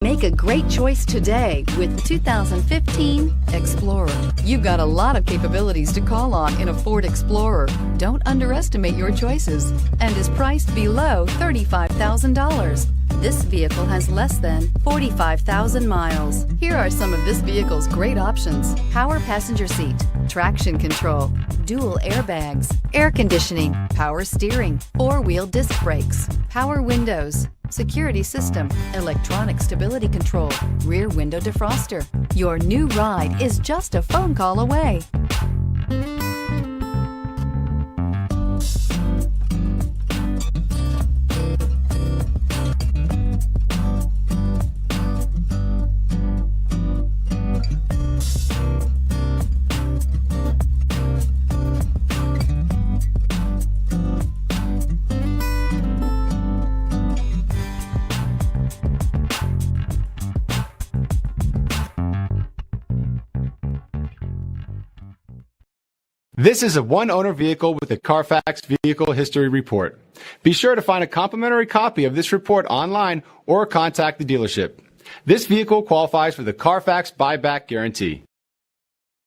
Make a great choice today with the 2015 Explorer. You've got a lot of capabilities to call on in a Ford Explorer. Don't underestimate your choices, and is priced below $35,000. This vehicle has less than 45,000 miles. Here are some of this vehicle's great options: power passenger seat, traction control, dual airbags, air conditioning, power steering, four-wheel disc brakes, power windows, security system, electronic stability control, rear window defroster. Your new ride is just a phone call away. This is a one-owner vehicle with a Carfax Vehicle History Report. Be sure to find a complimentary copy of this report online or contact the dealership. This vehicle qualifies for the Carfax Buyback Guarantee.